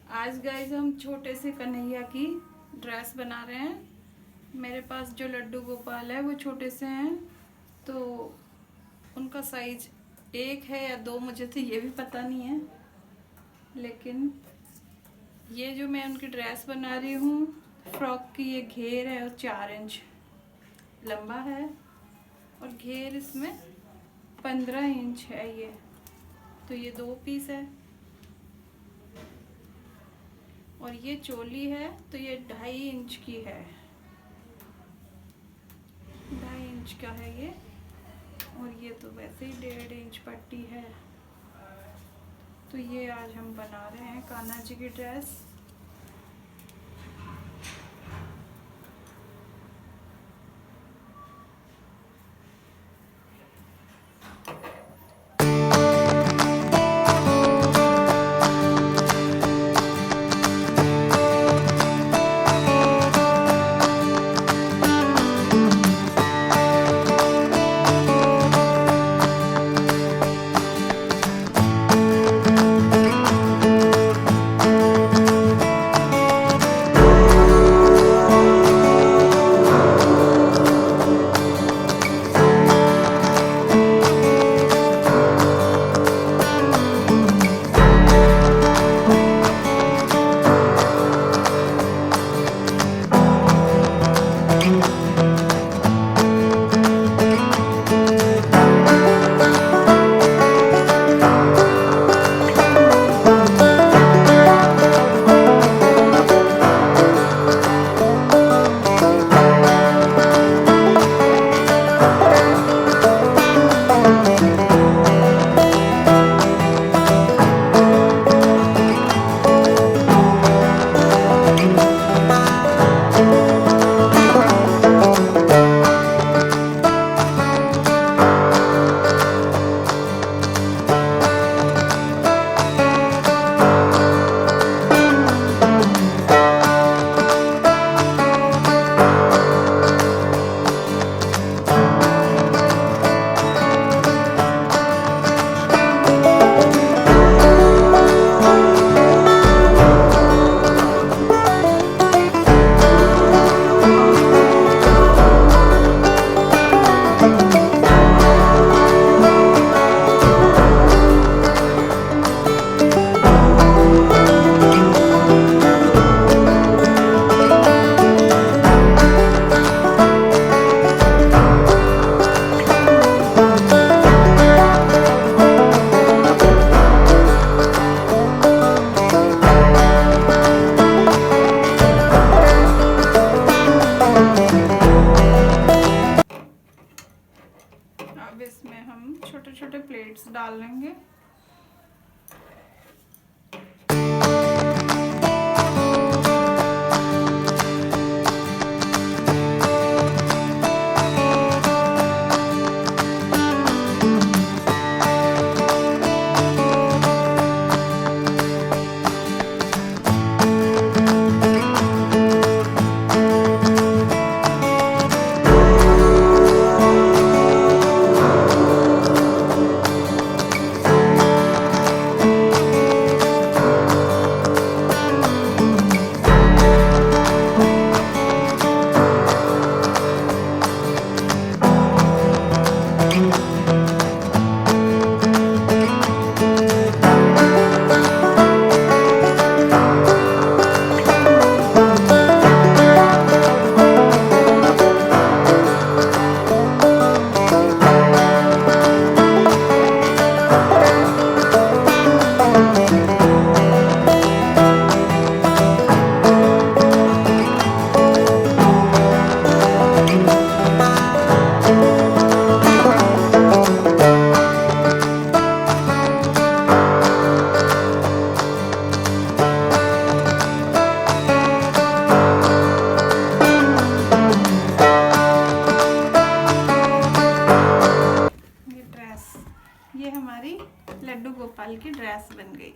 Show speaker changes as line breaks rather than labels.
आज गाइस हम छोटे से कन्हैया की ड्रेस बना रहे हैं। मेरे पास जो लड्डू गोपाल है वो छोटे से हैं, तो उनका साइज 1 है या 2 मुझे तो ये भी पता नहीं है। लेकिन ये जो मैं उनकी ड्रेस बना रही हूँ, फ्रॉक की ये घेर है और 4 इंच लंबा है और घेर इसमें 15 इंच है। ये तो ये 2 पीस है और ये चोली है तो ये 2.5 इंच की है, 2.5 इंच का है ये। और ये तो वैसे ही 1.5 इंच पट्टी है। तो ये आज हम बना रहे हैं कान्हा जी की ड्रेस। अब इसमें हम छोटे छोटे प्लेट्स डाल लेंगे। ये हमारी लड्डू गोपाल की ड्रेस बन गई।